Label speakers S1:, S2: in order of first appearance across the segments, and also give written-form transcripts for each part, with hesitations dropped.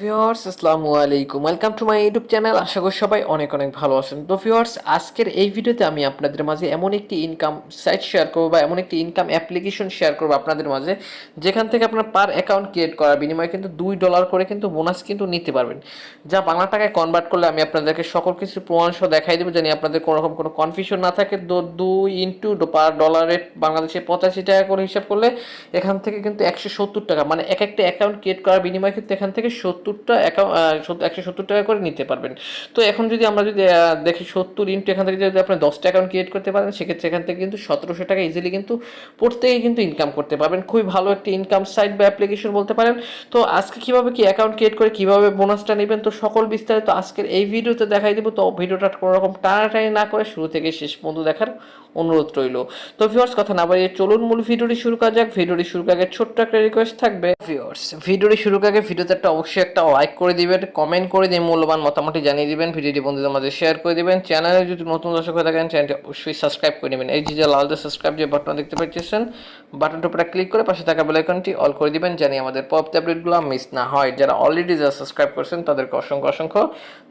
S1: Viewers আসসালামু আলাইকুম, welcome to my YouTube channel. আশা করি সবাই অনেক অনেক ভালো আছেন। তো ভিউয়ার্স, আজকের এই ভিডিওতে আমি আপনাদের মাঝে এমন একটি ইনকাম সাইট শেয়ার করবো বা এমন একটি ইনকাম অ্যাপ্লিকেশন শেয়ার করবো আপনাদের মাঝে, যেখান থেকে আপনার পার অ্যাকাউন্ট ক্রিয়েট করার বিনিময়ে কিন্তু $2 করে কিন্তু বোনাস কিন্তু নিতে পারবেন, যা বাংলা টাকায় কনভার্ট করলে আমি আপনাদেরকে সকল কিছু প্রমাণ সহ দেখাই দেবো, জানি আপনাদের কোনো রকম কোনো কনফিউশন না থাকে। 2 পার ডলার রেট বাংলাদেশে 85 টাকা করে হিসাব করলে এখান থেকে কিন্তু 170 টাকা, মানে এক একটা অ্যাকাউন্ট ক্রিয়েট করার বিনিময়ে কিন্তু এখান থেকে 70টা অ্যাকাউন্ট 170 টাকা করে নিতে পারবেন। তো এখন যদি আমরা যদি দেখি 70 ইন্টু এখান থেকে যদি আপনি 10টা অ্যাকাউন্ট ক্রিয়েট করতে পারেন, সেক্ষেত্রে এখান থেকে কিন্তু 1700 টাকা ইজিলি কিন্তু প্রত্যেকেই কিন্তু ইনকাম করতে পারবেন। খুবই ভালো একটি ইনকাম সাইট বা অ্যাপ্লিকেশন বলতে পারেন। তো আজকে কীভাবে কি অ্যাকাউন্ট ক্রিয়েট করে কীভাবে বোনাসটা নেবেন, তো সকল বিস্তারিত আজকের এই ভিডিওতে দেখাই দেবো। তো ভিডিওটা কোনো রকম টানাটানি না করে শুরু থেকে শেষ পর্যন্ত দেখার অনুরোধ রইল। তো ভিউয়ার্স, কথা না বাড়িয়ে চলুন মূল ভিডিওটি শুরু করা যাক। ভিডিওটি শুরু আগে ছোট্ট একটা রিকোয়েস্ট থাকবে। ভিউয়ার্স, ভিডিওটি শুরু আগে ভিডিওতে অবশ্যই একটা লাইক করে দিবেন, কমেন্ট করে দিয়ে মূল্যবান মতামতটি জানিয়ে দিবেন, ভিডিওটি বন্ধুদের মাঝে শেয়ার করে দিবেন। চ্যানেলে যদি নতুন দর্শক হয়ে থাকেন, চ্যানেলটি অবশ্যই সাবস্ক্রাইব করে নেবেন। এই যে লাল সাবস্ক্রাইব যে বাটন দেখতে পাচ্ছেন, বাটনটার উপরে ক্লিক করে পাশে থাকা বেল আইকনটি অল করে দিবেন, জানি আমাদের পরবর্তী আপডেটগুলো মিস না হয়। যারা অলরেডি সাবস্ক্রাইব করেছেন তাদেরকে অসংখ্য অসংখ্য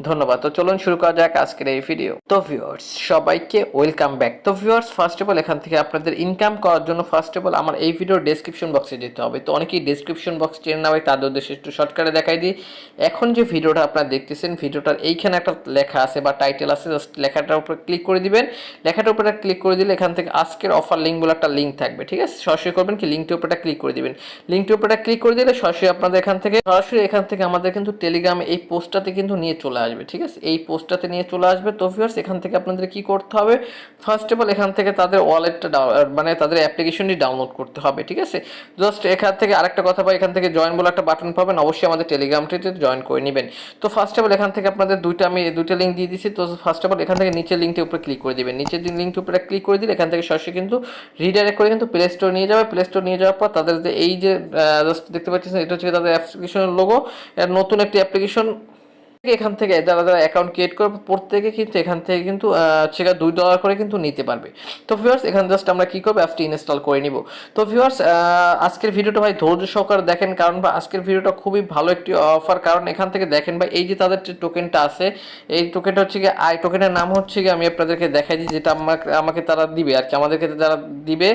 S1: ধন্যবাদ। তো চলুন শুরু করা যাক আজকের এই ভিডিও। তো ভিউয়ার্স, সবাইকে ওয়েলকাম ব্যাক। তো ভিউয়ার্স, ফার্স্ট অফ অল এখান থেকে আপনাদের ইনকাম করার জন্য ফার্স্ট অফ অল আমার এই ভিডিওর ডেসক্রিপশন বক্সে যেতে হবে। তো অনেকেই ডেসক্রিপশন বক্স চেনে না হয়, তাদের উদ্দেশ্যে একটু শর্টকাটে দেখাই দিই। এখন যে ভিডিওটা আপনারা দেখতেছেন, ভিডিওটার এইখানে একটা লেখা আছে বা টাইটেল আছে, জাস্ট লেখাটার উপরে ক্লিক করে দিবেন। লেখাটার উপরে ক্লিক করে দিলে এখান থেকে আজকের অফার লিঙ্ক বলে একটা লিঙ্ক থাকবে, ঠিক আছে? সরাসরি করবেন কি, লিঙ্কটির উপরে ক্লিক করে দিবেন। লিঙ্কটির উপরে ক্লিক করে দিলে সরাসরি আপনাদের এখান থেকে আমাদের কিন্তু টেলিগ্রামে এই পোস্টটাতে কিন্তু নিয়ে চলে আসবে, ঠিক আছে? এই পোস্টটাতে নিয়ে চলে আসবে। তো ভিউয়ার্স, এখান থেকে আপনাদের কি করতে হবে, ফার্স্ট অফ অল এখান থেকে তাদের ওয়ালেটটা মানে তাদের অ্যাপ্লিকেশনটি ডাউনলোড করতে হবে, ঠিক আছে? জাস্ট এখান থেকে আরেকটা কথা পাই, এখান থেকে জয়েন বলে একটা বাটন পাবেন, অবশ্যই আমাদের টেলিগ্রামটিতে জয়েন করে নেবেন। তো ফার্স্ট অফ অল এখান থেকে আপনাদের আমি দুইটা লিঙ্ক দিয়ে দিচ্ছি। তো ফার্স্ট অফ অল এখান থেকে নিচের লিঙ্কটির উপরে ক্লিক করে দিবেন। নিচের লিঙ্কটির উপরে ক্লিক করে দিলে এখান থেকে সরাসরি কিন্তু রিডাইরেক্ট করে কিন্তু প্লে স্টোর নিয়ে যাবে। প্লে স্টোর নিয়ে যাওয়ার পর তাদের যে এই যে জাস্ট দেখতে পাচ্ছেন, এটা হচ্ছে তাদের অ্যাপ্লিকেশনের লোগো। এর নতুন একটি অ্যাপ্লিকেশন এখান থেকে যারা যারা অ্যাকাউন্ট ক্রিয়েট করবে প্রত্যেকে কিন্তু এখান থেকে কিন্তু সেটা $2 করে কিন্তু নিতে পারবে। তো ভিউয়ার্স, এখানে জাস্ট আমরা কি করবো, অ্যাপটি ইনস্টল করে নিব। তো ভিউয়ার্স, আজকের ভিডিওটা ভাই ধৈর্য সহকারে দেখেন, কারণ বা আজকের ভিডিওটা খুবই ভালো একটি অফার। কারণ এখান থেকে দেখেন ভাই, এই যে তাদের যে টোকেনটা আছে, এই টোকেনটা হচ্ছে কি টোকেনের নাম হচ্ছে কি, আমি আপনাদেরকে দেখাই দিই, যেটা আমাকে তারা দিবে আর কি, আমাদেরকে যারা দিবে।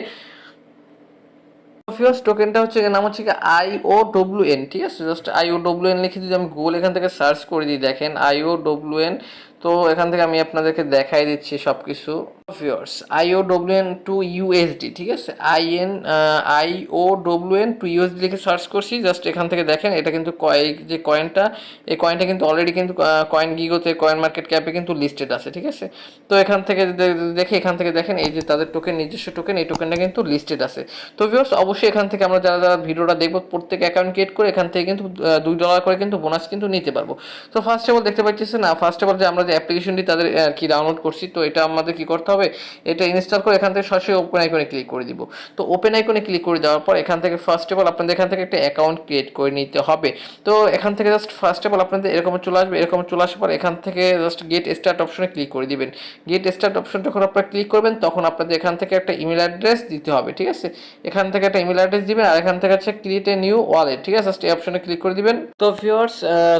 S1: ভিউয়ার্স, টোকেনটা হচ্ছে নাম হচ্ছে কি iOWN, ঠিক আছে? জাস্ট iOWN লিখে যদি আমি গুগল এখান থেকে সার্চ করে দিই, দেখেন iOWN। তো এখান থেকে আমি আপনাদেরকে দেখাই দিচ্ছি সব কিছু। ভিউয়ার্স, iOWN টু ইউএসডি, ঠিক আছে? iOWN টু ইউএসডি লিখে সার্চ করছি। জাস্ট এখান থেকে দেখেন, এটা কিন্তু যে কয়েনটা, এই কয়েনটা কিন্তু অলরেডি কিন্তু কয়েন গিগোতে, কয়েন মার্কেট ক্যাপে কিন্তু লিস্টেড আছে, ঠিক আছে? তো এখান থেকে দেখে, এখান থেকে দেখেন এই যে তাদের টোকেন, নিজস্ব টোকেন, এই টোকেনটা কিন্তু লিস্টেড আছে। তো ভিউয়ার্স, অবশ্যই এখান থেকে আমরা যারা যারা ভিডিওটা দেখবো প্রত্যেক অ্যাকাউন্ট ক্রিয়েট করে এখান থেকে কিন্তু $2 করে কিন্তু বোনাস কিন্তু নিতে পারবো। তো ফার্স্ট অফ অল দেখতে পাচ্ছেন না, ফার্স্ট অফ অল যে আমরা যে অ্যাপ্লিকেশনটি তাদের কি ডাউনলোড করছি, তো এটা আমাদের কি করতে হবে, এটা ইনস্টল করে এখান থেকে সরাসরি ওপেন আইকনে ক্লিক করে দিব। তো ওপেন আইকনে ক্লিক করে দেওয়ার পর এখান থেকে ফার্স্ট অফ অল আপনাদের এখান থেকে একটা অ্যাকাউন্ট ক্রিয়েট করে নিতে হবে। তো এখান থেকে জাস্ট ফার্স্ট অফ অল আপনাদের এরকম চলে আসবে। এরকম চলে আসার পর এখান থেকে জাস্ট গেট স্টার্ট অপশনে ক্লিক করে দিবেন। গেট স্টার্ট অপশন যখন আপনারা ক্লিক করবেন, তখন আপনাদের এখান থেকে একটা ইমেল অ্যাড্রেস দিতে হবে, ঠিক আছে? এখান থেকে একটা ইমেল অ্যাড্রেস দিবেন, আর এখান থেকে হচ্ছে ক্রিয়েট এ নিউ ওয়ালেট, ঠিক আছে? জাস্ট এই অপশনে ক্লিক করে দিবেন। তো ভিউয়ার্স,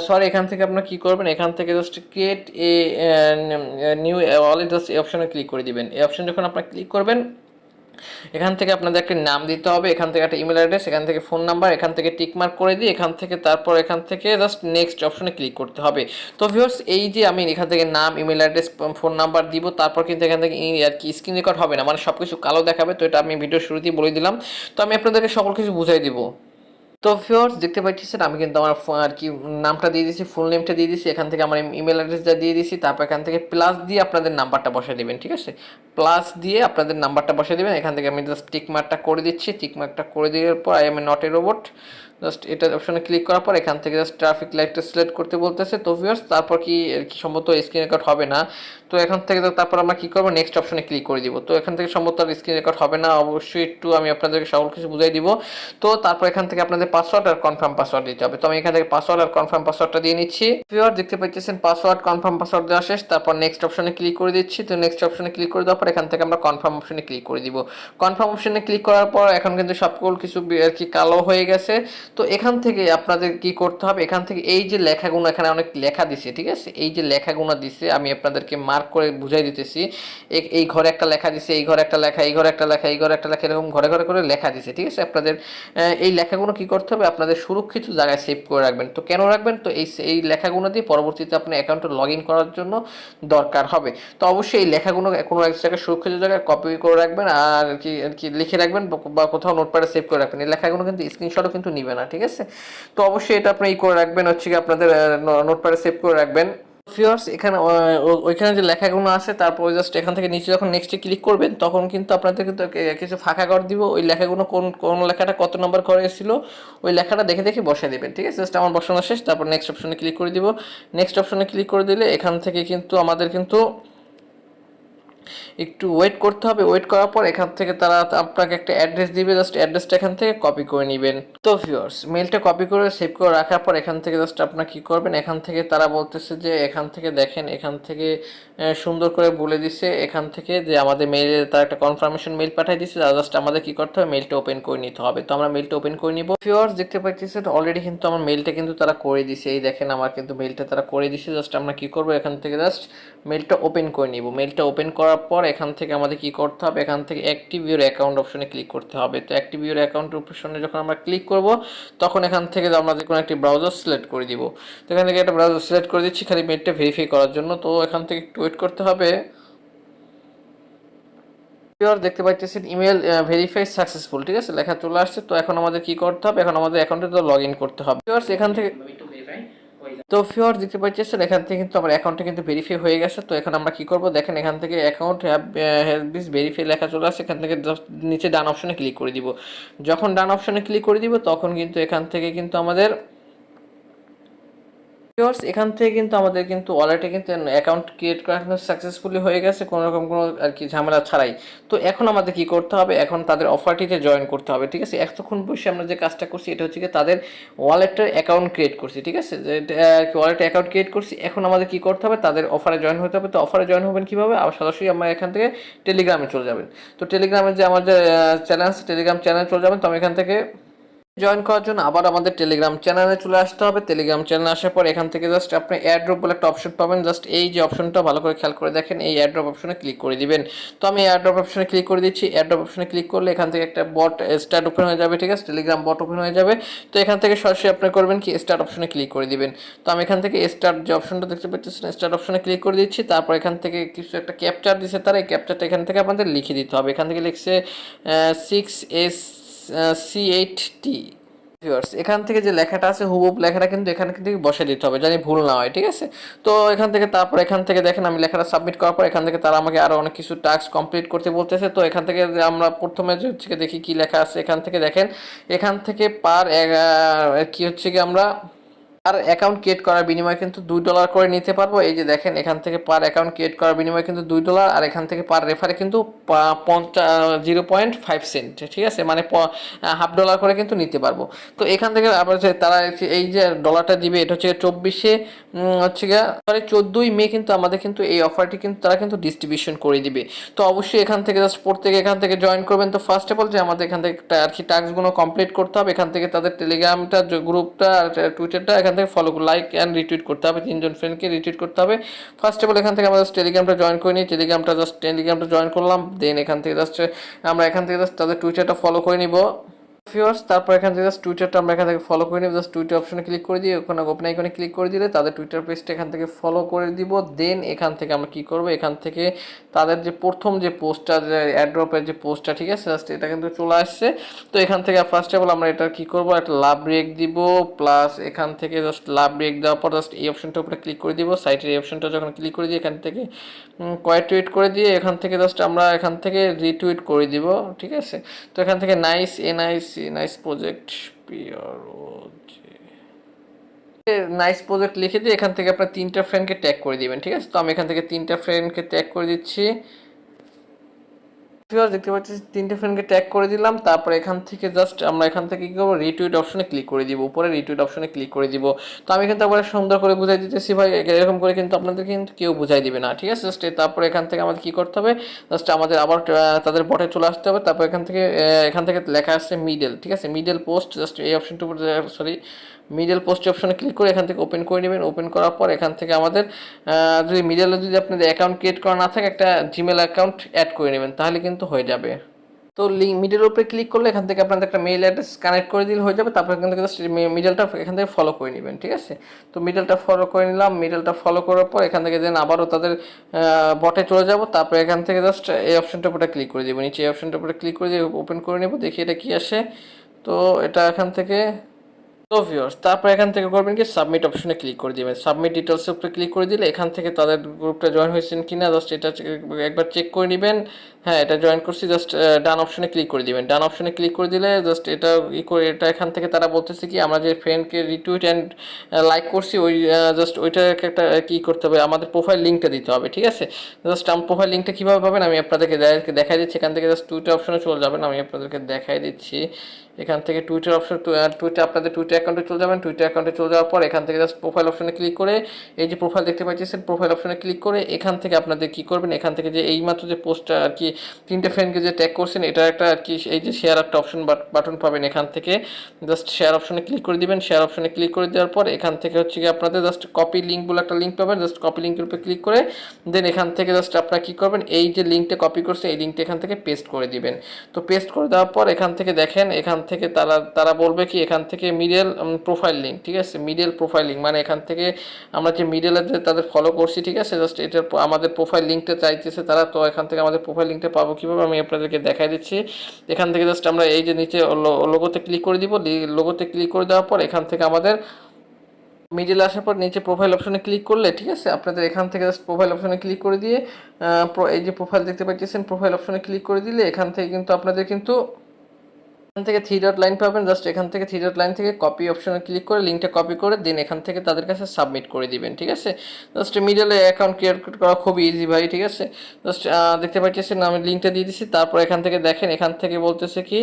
S1: সরি, এখান থেকে আপনারা কি করবেন, এখান থেকে just create a new wallet, just এই অপশনে ক্লিক করে দিবেন। এই অপশন যখন আপনারা ক্লিক করবেন, এখান থেকে আপনাদের একটা নাম দিতে হবে, এখান থেকে একটা ইমেল অ্যাড্রেস, এখান থেকে ফোন নাম্বার, এখান থেকে টিকমার্ক করে দিয়ে এখান থেকে তারপর এখান থেকে জাস্ট নেক্সট অপশনে ক্লিক করতে হবে। তো ভিউয়ার্স, এই যে আমি এখান থেকে নাম, ইমেল অ্যাড্রেস, ফোন নাম্বার দিব, তারপর কিন্তু এখান থেকে আর কি স্ক্রিন রেকর্ড হবে না, মানে সব কিছু কালো দেখাবে। তো এটা আমি ভিডিওর শুরুতেই বলে দিলাম। তো আমি আপনাদেরকে সকল কিছু বুঝাই দিব। তো ভিউয়ার্স, দেখতে পাচ্ছেন আমি কিন্তু আমার আর কি নামটা দিয়ে দিয়েছি, ফুল নেমটা দিয়ে দিয়েছি, এখান থেকে আমার ইমেল অ্যাড্রেসটা দিয়ে দিয়েছি, তারপর এখান থেকে প্লাস দিয়ে আপনাদের নাম্বারটা বসিয়ে দেবেন, ঠিক আছে? প্লাস দিয়ে আপনাদের নাম্বারটা বসিয়ে দেবেন। এখান থেকে আমি জাস্ট টিকমার্কটা করে দিচ্ছি। টিকমার্কটা করে দেওয়ার পর I am not a robot, just এটা অপশনে ক্লিক করার পর এখান থেকে জাস্ট ট্রাফিক লাইটটা সিলেক্ট করতে বলতেছে। তো ভিউয়ার্স, তারপর কি সম্ভবত স্ক্রিন রেকর্ড হবে না। তো এখান থেকে তারপর আমরা কি করবো, নেক্সট অপশনে ক্লিক করে দিব। তো এখান থেকে সম্ভবত আর স্ক্রিন রেকর্ড হবে না, অবশ্যই একটু আমি আপনাদেরকে সকল কিছু বুঝাই দিব। তো তারপর এখান থেকে আপনাদের পাসওয়ার্ড আর কনফার্ম পাসওয়ার্ড দিতে হবে। তো আমি এখান থেকে পাসওয়ার্ড আর কনফার্ম পাসওয়ার্ডটা দিয়ে নিচ্ছি। ভিউয়ার্স, দেখতে পাচ্ছেন পাসওয়ার্ড কনফার্ম পাসওয়ার্ড দেওয়া শেষ। তারপর নেক্সট অপশনে ক্লিক করে দিচ্ছি। তো নেক্সট অপশনে ক্লিক করে দেওয়ার পর এখান থেকে আমরা কনফার্ম অপশনে ক্লিক করে দিব। কনফার্ম অপশনে ক্লিক করার পর এখন কিন্তু সকল কিছু আর কি কালো হয়ে গেছে। তো এখান থেকে আপনাদের কি করতে হবে, এখান থেকে এই যে লেখাগুলো এখানে অনেক লেখা দিছে, ঠিক আছে, এই যে লেখাগুলো দিছে আমি আপনাদেরকে মার্ক করে বুঝাই দিতেছি। এই ঘরে একটা লেখা দিছে, এই ঘরে একটা লেখা, এই ঘরে একটা লেখা, এই ঘরে একটা লেখা, এরকম ঘরে ঘরে করে লেখা দিছে, ঠিক আছে। আপনাদের এই লেখাগুলো কি করতে হবে, আপনাদের সুরক্ষিত জায়গায় সেভ করে রাখবেন। তো কেন রাখবেন, তো এই লেখাগুলো দিয়ে পরবর্তীতে আপনি অ্যাকাউন্টে লগ ইন করার জন্য দরকার হবে। তো অবশ্যই এই লেখাগুলো কোনো এক জায়গায় সুরক্ষিত জায়গায় কপি করে রাখবেন, আর কি লিখে রাখবেন বা কোথাও নোটপ্যাডে সেভ করে রাখবেন। এই লেখাগুলো কিন্তু স্ক্রিনশটও কিন্তু নিবে না, ঠিক আছে। তো অবশ্যই এটা আপনি করে রাখবেন, হচ্ছে কি আপনাদের নোটপ্যাডে সেভ করে রাখবেন। ভিউয়ার্স এখানে ওইখানে যে লেখাগুলো আছে, তারপর জাস্ট এখান থেকে নিচে যখন নেক্সটে ক্লিক করবেন তখন কিন্তু আপনাদের কিন্তু কিছু ফাঁকা ঘর দিব। ওই লেখাগুলো কোন লেখাটা কত নম্বর ঘরে এসেছিল ওই লেখাটা দেখে দেখে বসিয়ে দেবেন, ঠিক আছে। জাস্ট আমার বসানো শেষ, তারপর নেক্সট অপশনে ক্লিক করে দিব। নেক্সট অপশনে ক্লিক করে দিলে এখান থেকে কিন্তু আমাদের কিন্তু একটু ওয়েট করতে হবে। ওয়েট করার পর এখান থেকে তারা আপনাকে একটা অ্যাড্রেস দিবে, জাস্ট অ্যাড্রেসটা এখান থেকে কপি করে নেবেন। তো ভিউয়ার্স মেলটা কপি করে সেভ করে রাখার পর এখান থেকে জাস্ট আপনার কি করবেন, এখান থেকে তারা বলতেছে যে এখান থেকে দেখেন, এখান থেকে সুন্দর করে বলে দিছে এখান থেকে যে আমাদের মেইলে তারা একটা কনফার্মেশন মেইল পাঠিয়ে দিচ্ছে। জাস্ট আমাদের কি করতে হবে, মেইলটা ওপেন করে নিতে হবে। তো আমরা মেইলটা ওপেন করে নিব। ভিউয়ার্স দেখতে পাচ্ছেন অলরেডি কিন্তু আমার মেইলটা কিন্তু তারা করে দিছে, এই দেখেন আমার কিন্তু মেইলটা তারা করে দিছে। জাস্ট আমরা কি করব, এখান থেকে জাস্ট মেইলটা ওপেন করে নিব। মেইলটা ওপেন করার পর এখান থেকে আমাদের কি করতে হবে, এখান থেকে অ্যাক্টিভ ইউর অ্যাকাউন্ট অপশনে ক্লিক করতে হবে। তো অ্যাক্টিভ ইউর অ্যাকাউন্ট অপশনে যখন আমরা ক্লিক করব তখন এখান থেকে আমরা যে কোনো একটি ব্রাউজার সিলেক্ট করে দিব। তো এখান থেকে একটা ব্রাউজার সিলেক্ট করে দিচ্ছি খালি মেইলটা ভেরিফাই করার জন্য। তো এখান থেকে একটু ওয়েট করতে হবে। দেখতে পাচ্ছেন ইমেল ভেরিফাই সাকসেসফুল, ঠিক আছে, লেখা চলে আসছে। তো এখন আমাদের কি করতে হবে, এখন আমাদের অ্যাকাউন্টে তো লগ ইন করতে হবে। এখান থেকে তো ফিওর দেখতে পাচ্ছেন এখান থেকে কিন্তু আমার অ্যাকাউন্টটা কিন্তু ভেরিফাই হয়ে গেছে। তো এখন আমরা কি করব, দেখেন এখান থেকে অ্যাকাউন্ট হ্যাভ বিস ভেরিফাই লেখা চলে আসছে। এখান থেকে নিচে ডান অপশনে ক্লিক করে দিব। যখন ডান অপশনে ক্লিক করে দিব তখন কিন্তু এখান থেকে কিন্তু আমাদের এখান থেকে কিন্তু আমাদের কিন্তু ওয়ালেটে কিন্তু অ্যাকাউন্ট ক্রিয়েট করা সাকসেসফুলি হয়ে গেছে, কোনো রকম কোনো আর কি ঝামেলা ছাড়াই। তো এখন আমাদের কি করতে হবে, এখন তাদের অফারটিতে জয়েন করতে হবে, ঠিক আছে। এতক্ষণ বসে আমরা যে কাজটা করছি এটা হচ্ছে কি তাদের ওয়ালেটের অ্যাকাউন্ট ক্রিয়েট করছি, ঠিক আছে, যে ওয়ালেটে অ্যাকাউন্ট ক্রিয়েট করছি। এখন আমাদের কি করতে হবে, তাদের অফারে জয়েন হতে হবে। তো অফারে জয়েন হবেন কীভাবে, আবার সরাসরি আমরা এখান থেকে টেলিগ্রামে চলে যাবেন। তো টেলিগ্রামের যে আমার যে চ্যানেল আছে টেলিগ্রাম চ্যানেলে চলে যাবেন। তো আমি এখান থেকে জয়েন করার জন্য আবার আমাদের টেলিগ্রাম চ্যানেলে চলে আসতে হবে। টেলিগ্রাম চ্যানেলে আসার পর এখান থেকে জাস্ট আপনি এয়ারড্রপ বলে একটা অপশন পাবেন। জাস্ট এই যে অপশনটা ভালো করে খেয়াল করে দেখেন, এই এয়ারড্রপ অপশনে ক্লিক করে দিবেন। তো আমি এয়ারড্রপ অপশনে ক্লিক করে দিচ্ছি। এয়ারড্রপ অপশনে ক্লিক করলে এখান থেকে একটা বট স্টার্ট ওপেন হয়ে যাবে, ঠিক আছে, টেলিগ্রাম বট ওপেন হয়ে যাবে। তো এখান থেকে সরাসরি আপনি করবেন কি স্টার্ট অপশনে ক্লিক করে দিবেন। তো আমি এখান থেকে স্টার্ট যে অপশনটা দেখতে পাচ্ছেন স্টার্ট অপশনে ক্লিক করে দিচ্ছি। তারপর এখান থেকে কিছু একটা ক্যাপচার দিচ্ছে তারা, এই ক্যাপচারটা এখান থেকে আপনাদের লিখে দিতে হবে। এখান থেকে লিখছে 6SC8T। এখান থেকে যে লেখাটা আছে হুবহু লেখাটা কিন্তু এখানে কিন্তু বসে দিতে হবে, জানি ভুল না হয়, ঠিক আছে। তো এখান থেকে তারপর এখান থেকে দেখেন আমি লেখাটা সাবমিট করার পর এখান থেকে তারা আমাকে আরও অনেক কিছু টাস্ক কমপ্লিট করতে বলতেছে। তো এখান থেকে আমরা প্রথমে যে হচ্ছে দেখি কি লেখা আছে, এখান থেকে দেখেন এখান থেকে পার কি হচ্ছে কি আমরা আর অ্যাকাউন্ট ক্রিয়েট করার বিনিময়ে কিন্তু $2 করে নিতে পারবো। এই যে দেখেন এখান থেকে পার অ্যাকাউন্ট ক্রিয়েট করার বিনিময়ে কিন্তু $2, আর এখান থেকে পার রেফারে কিন্তু 0.5 সেন্ট, ঠিক আছে, মানে $0.5 করে কিন্তু নিতে পারবো। তো এখান থেকে আবার যে তারা এই যে ডলারটা দিবে এটা হচ্ছে 24 হচ্ছে গিয়ে 14 মে কিন্তু আমাদের কিন্তু এই অফারটি কিন্তু তারা কিন্তু ডিস্ট্রিবিউশন করে দিবে। তো অবশ্যই এখান থেকে জাস্ট প্রত্যেকে এখান থেকে জয়েন করবেন। তো ফার্স্ট অফ অল যে আমাদের এখান থেকে আর কি টাস্কগুলো কমপ্লিট করতে হবে, এখান থেকে তাদের টেলিগ্রামটা গ্রুপটা টুইটারটা এখান থেকে ফলো লাইক অ্যান্ড রিটুইট করতে হবে, 3জন ফ্রেন্ডকে রিটুইট করতে হবে। ফার্স্ট অফ অল এখান থেকে আমরা জাস্ট টেলিগ্রামটা জয়েন করে নিই। টেলিগ্রামটা জয়েন করলাম। দেন এখান থেকে জাস্ট আমরা এখান থেকে জাস্ট তাদের টুইটারটা ফলো করে নিব। তারপর এখান থেকে জাস্ট টুইটারটা আমরা এখান থেকে ফলো করে নিব। জাস্ট টুইটার অপশনে ক্লিক করে দিয়ে ওখানে ওপেন আইকনে ক্লিক করে দিলে তাদের টুইটার পেজটা এখান থেকে ফলো করে দিব। দেন এখান থেকে আমরা কি করব, এখান থেকে তাদের যে প্রথম যে পোস্টটা যে অ্যাড্রপের যে পোস্টটা, ঠিক আছে, জাস্ট এটা কিন্তু চলে আসছে। তো এখান থেকে ফার্স্ট অফ অল আমরা এটা কি করব, একটা লাভ ব্রেক দিব। প্লাস এখান থেকে জাস্ট লাভ ব্রেক দেওয়ার পর জাস্ট এই অপশনটার উপরে ক্লিক করে দিব। সাইটের এই অপশনটা যখন ক্লিক করে দিই এখান থেকে কয়েক টুইট করে দিয়ে এখান থেকে জাস্ট আমরা এখান থেকে রিটুইট করে দিব, ঠিক আছে। তো এখান থেকে নাইস প্রজেক্ট নাইস প্রজেক্ট লিখে দিয়ে এখান থেকে আপনার 3টা ফ্রেন্ডকে ট্যাগ করে দিবেন, ঠিক আছে। তো আমি এখান থেকে 3টা ফ্রেন্ডকে ট্যাগ করে দিচ্ছি। দেখতে পাচ্ছি 3টে ফ্রেন্ডকে ট্যাগ করে দিলাম। তারপরে এখান থেকে জাস্ট আমরা এখান থেকে কি করবো, রিটুইট অপশনে ক্লিক করে দিব, উপরে রিটুইট অপশনে ক্লিক করে দিব। তো আমি কিন্তু আবার সুন্দর করে বুঝাই দিতেছি ভাই, এরকম করে কিন্তু আপনাদের কিন্তু কেউ বুঝাই দিবে না, ঠিক আছে। জাস্ট তারপরে এখান থেকে আমাদের কি করতে হবে, জাস্ট আমাদের আবার তাদের বটে চলে আসতে হবে। তারপর এখান থেকে লেখা আছে মিডল, ঠিক আছে, মিডল পোস্ট, জাস্ট এই অপশনটার উপর সরি মিডল পোস্ট অপশনে ক্লিক করে এখান থেকে ওপেন করে নেবেন। ওপেন করার পর এখান থেকে আমাদের যদি মিডলে যদি আপনাদের অ্যাকাউন্ট ক্রিয়েট করা না থাকে, একটা জিমেল অ্যাকাউন্ট অ্যাড করে নেবেন, তাহলে কিন্তু হয়ে যাবে। তো লিঙ্ক মিডলের উপরে ক্লিক করলে এখান থেকে আপনাদের একটা মেইল অ্যাড্রেস কানেক্ট করে দিলে হয়ে যাবে। তারপর এখান থেকে জাস্ট মিডলটা এখান থেকে ফলো করে নেবেন, ঠিক আছে। তো মিডলটা ফলো করে নিলাম। মিডলটা ফলো করার পর এখান থেকে দেন আবারও তাদের বটে চলে যাব। তারপর এখান থেকে জাস্ট এই অপশনটার উপরে ক্লিক করে দেবো, নিচে এই অপশনটার উপরে ক্লিক করে দিয়ে ওপেন করে নেব, দেখি এটা কি আসে। তো এটা এখান থেকে তো ভিউয়ার্স, তারপর এখান থেকে করবেন কি, সাবমিট অপশনে ক্লিক করে দিবেন। সাবমিট ডিটেলসের উপরে ক্লিক করে দিলে এখান থেকে তাদের গ্রুপটা জয়েন হয়েছেন কিনা জাস্ট এটা একবার চেক করে নেবেন। হ্যাঁ, এটা জয়েন করছি, জাস্ট ডান অপশনে ক্লিক করে দিবেন। ডান অপশনে ক্লিক করে দিলে জাস্ট এটা করে এটা এখান থেকে তারা বলতেছে কি, আমরা যে ফ্রেন্ডকে রিটুইট অ্যান্ড লাইক করছি ওই জাস্ট ওইটাকে একটা কি করতে হবে, আমাদের প্রোফাইল লিঙ্কটা দিতে হবে, ঠিক আছে। জাস্ট আমার প্রোফাইল লিঙ্কটা কীভাবে পাবেন আমি আপনাদেরকে দেখাই দিচ্ছি। এখান থেকে জাস্ট টুইটার অপশনে চলে যাবেন, আমি আপনাদেরকে দেখাই দিচ্ছি। এখান থেকে টুইটার অপশন, টুইটার আপনাদের টুইটার অ্যাকাউন্টে চলে যাবেন। টুইটার অ্যাকাউন্টে চলে যাওয়ার পর এখান থেকে জাস্ট প্রোফাইল অপশনে ক্লিক করে এই যে প্রোফাইল দেখতে পাচ্ছেন, প্রোফাইল অপশনে ক্লিক করে এখান থেকে আপনাদের কি করবেন, এখান থেকে যে এইমাত্র যে পোস্টটা আর কি 3টে ফ্রেন্ডকে যে ট্যাগ করছেন, এটা একটা আর কি এই যে শেয়ার একটা অপশন বাটন পাবেন, এখান থেকে জাস্ট শেয়ার অপশনে ক্লিক করে দিবেন। শেয়ার অপশনে ক্লিক করে দেওয়ার পর এখান থেকে হচ্ছে কি আপনাদের জাস্ট কপি লিঙ্ক বলে একটা লিঙ্ক পাবেন, জাস্ট কপি লিঙ্কের উপরে ক্লিক করে দেন এখান থেকে জাস্ট আপনারা কী করবেন, এই যে লিঙ্কটা কপি করছে এই লিঙ্কটা এখান থেকে পেস্ট করে দিবেন। তো পেস্ট করে দেওয়ার পর এখান থেকে দেখেন, এখান থেকে তারা বলবে কি, এখান থেকে মিডল প্রোফাইল লিঙ্ক, ঠিক আছে, মিডল প্রোফাইল লিঙ্ক মানে এখান থেকে আমরা যে মিডলে যে তাদের ফলো করছি, ঠিক আছে, জাস্ট এটা আমাদের প্রোফাইল লিঙ্কটা চাইতেছে তারা। তো এখান থেকে আমাদের প্রোফাইল লিঙ্কটা পাবো কীভাবে আমি আপনাদেরকে দেখাই দিচ্ছি। এখান থেকে জাস্ট আমরা এই যে নিচে লোগোতে ক্লিক করে দিব। লোগোতে ক্লিক করে দেওয়ার পর এখান থেকে আমাদের মিডিলে আসার পর নিচে প্রোফাইল অপশনে ক্লিক করলে, ঠিক আছে, আপনাদের এখান থেকে জাস্ট প্রোফাইল অপশনে ক্লিক করে দিয়ে এই যে প্রোফাইল দেখতে পাচ্ছেন, প্রোফাইল অপশনে ক্লিক করে দিলে এখান থেকে কিন্তু আপনাদের কিন্তু এখান থেকে 3 ডট লাইন পাবেন। জাস্ট এখান থেকে 3 ডট লাইন থেকে কপি অপশনে ক্লিক করে লিঙ্কটা কপি করে দেন এখান থেকে তাদের কাছে সাবমিট করে দিবেন, ঠিক আছে। জাস্ট মিডলে অ্যাকাউন্ট ক্রিয়েট করা খুবই ইজি ভাই, ঠিক আছে। জাস্ট দেখতে পাচ্ছেন আমি লিঙ্কটা দিয়ে দিচ্ছি। তারপর এখান থেকে দেখেন, এখান থেকে বলতেছে কি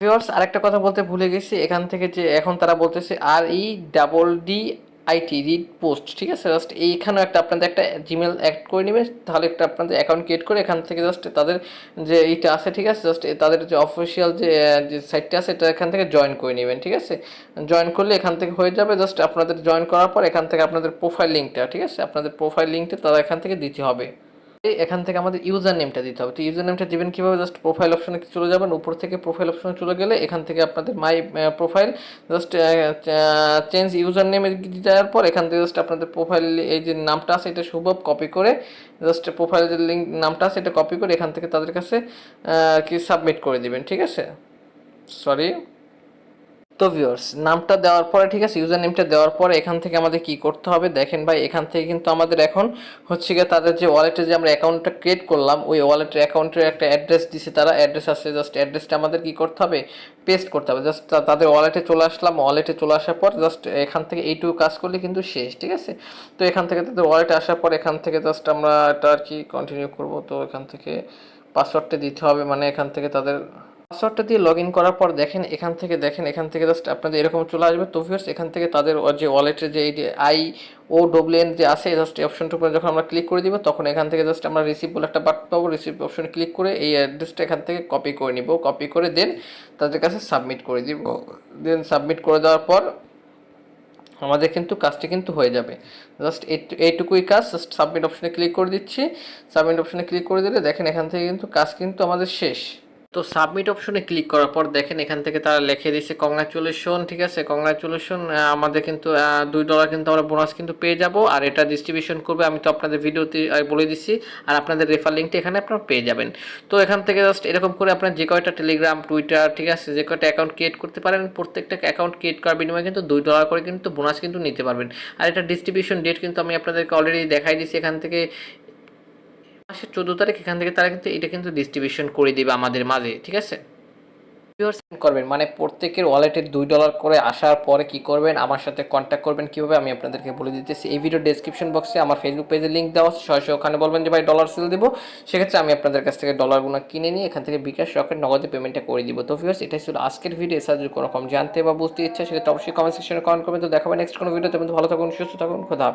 S1: ভিউয়ার্স, আরেকটা কথা বলতে ভুলে গেছি, এখান থেকে যে এখন তারা বলতেছে REDDIT রিড পোস্ট, ঠিক আছে। জাস্ট এইখানেও একটা আপনাদের একটা জিমেল অ্যাড করে নেবেন, তাহলে একটা আপনাদের অ্যাকাউন্ট ক্রিয়েট করে এখান থেকে জাস্ট তাদের যে এইটা আছে, ঠিক আছে, জাস্ট তাদের যে অফিসিয়াল যে সাইটটা আছে এটা এখান থেকে জয়েন করে নেবেন, ঠিক আছে। জয়েন করলে এখান থেকে হয়ে যাবে। জাস্ট আপনাদের জয়েন করার পর এখান থেকে আপনাদের প্রোফাইল লিঙ্কটা, ঠিক আছে, আপনাদের প্রোফাইল লিঙ্কটা তারা এখান থেকে দিতে হবে। এখান থেকে আমাদের ইউজার নেমটা দিতে হবে। তো ইউজার নেমটা দিবেন কীভাবে, জাস্ট প্রোফাইল অপশনে চলে যাবেন, উপর থেকে প্রোফাইল অপশনে চলে গেলে এখান থেকে আপনাদের মাই প্রোফাইল জাস্ট চেঞ্জ ইউজার নেমে দেওয়ার পর এখান থেকে জাস্ট আপনাদের প্রোফাইল এই যে নামটা আছে এটা শুভব কপি করে জাস্ট প্রোফাইল যে লিঙ্ক নামটা আছে এটা কপি করে এখান থেকে তাদের কাছে কি সাবমিট করে দিবেন, ঠিক আছে। সরি। তো ভিউয়ার্স, নামটা দেওয়ার পরে, ঠিক আছে, ইউজার নেমটা দেওয়ার পরে এখান থেকে আমাদের কি করতে হবে দেখেন ভাই, এখান থেকে কিন্তু আমাদের এখন হচ্ছে গিয়ে তাদের যে ওয়ালেটে যে আমরা অ্যাকাউন্টটা ক্রিয়েট করলাম ওই ওয়ালেটের অ্যাকাউন্টের একটা অ্যাড্রেস দিছে তারা, অ্যাড্রেস আছে, জাস্ট অ্যাড্রেসটা আমাদের কি করতে হবে, পেস্ট করতে হবে। জাস্ট তাদের ওয়ালেটে চলে আসলাম, ওয়ালেটে চলে আসার পর জাস্ট এখান থেকে এইটুকু কাজ করলে কিন্তু শেষ, ঠিক আছে। তো এখান থেকে তাদের ওয়ালেটে আসার পর এখান থেকে জাস্ট আমরা এটা আর কি কন্টিনিউ করব। তো এখান থেকে পাসওয়ার্ডটা দিতে হবে, মানে এখান থেকে তাদের পাসওয়ার্ডটা দিয়ে লগ ইন করার পর দেখেন এখান থেকে জাস্ট আপনাদের এরকম চলে আসবে। তো ভিউয়ার্স, এখান থেকে তাদের যে ওয়ালেটের যে এই যে iOWN যে আছে জাস্ট এই অপশনটার উপরে যখন আমরা ক্লিক করে দিব তখন এখান থেকে জাস্ট আমরা রিসিভ বলে একটা বাটন পাবো, রিসিভ অপশনে ক্লিক করে এই অ্যাড্রেসটা এখান থেকে কপি করে নিব, কপি করে দেন তাদের কাছে সাবমিট করে দিব। দেন সাবমিট করে দেওয়ার পর আমাদের কিন্তু কাজটি কিন্তু হয়ে যাবে। জাস্ট এইটুকুই কাজ, জাস্ট সাবমিট অপশনে ক্লিক করে দিচ্ছি। সাবমিট অপশনে ক্লিক করে দিলে দেখেন এখান থেকে কিন্তু কাজ কিন্তু আমাদের শেষ। তো সাবমিট অপশনে ক্লিক করার পর দেখেন এখান থেকে তারা লিখে দিয়েছে কংগ্রাচুলেশন, ঠিক আছে, কংগ্রাচুলেশন, আমাদের কিন্তু $2 কিন্তু আমরা বোনাস কিন্তু পেয়ে যাব। আর এটা ডিস্ট্রিবিউশন করবে, আমি তো আপনাদের ভিডিওতে বলে দিচ্ছি, আর আপনাদের রেফার লিঙ্কটা এখানে আপনারা পেয়ে যাবেন। তো এখান থেকে জাস্ট এরকম করে আপনার যে কয়টা টেলিগ্রাম, টুইটার, ঠিক আছে, যে কয়টা অ্যাকাউন্ট ক্রিয়েট করতে পারেন প্রত্যেকটা অ্যাকাউন্ট ক্রিয়েট করার বিনিময়ে কিন্তু $2 করে কিন্তু বোনাস কিন্তু নিতে পারবেন। আর এটা ডিস্ট্রিবিউশন ডেট কিন্তু আমি আপনাদেরকে অলরেডি দেখাই দিচ্ছি, এখান থেকে মাসের 14 তারিখ এখান থেকে তারা কিন্তু এটা কিন্তু ডিস্ট্রিবিউশন করে দিবে আমাদের মাঝে, ঠিক আছে। সেন্ড করবেন মানে প্রত্যেকের ওয়ালেটে $2 করে আসার পরে কি করবেন, আমার সাথে কন্ট্যাক্ট করবেন কীভাবে আমি আপনাদেরকে বলে দিতেছি। এই ভিডিও ডেসক্রিপশন বক্সে আমার ফেসবুক পেজের লিঙ্ক দেওয়া আছে, সরাসরি ওখানে বলবেন যে ভাই ডলার সেল দিব, সেক্ষেত্রে আমি আপনাদের কাছ থেকে ডলারগুলো কিনে নিয়ে এখান থেকে বিকাশ রকেট নগদে পেমেন্টটা করে দিব। তো ভিউয়ার্স, এটাই ছিল আজকের ভিডিও। এছাড়া যদি কোনো রকম জানতে বা বুঝতে ইচ্ছা সেক্ষেত্রে অবশ্যই কমেন্ট সেকশনে কমেন্ট করবেন। তো দেখাবেন নেক্সট কোনো ভিডিও। তেমন ভালো থাকুন, সুস্থ থাকুন, খোদা হাফেজ।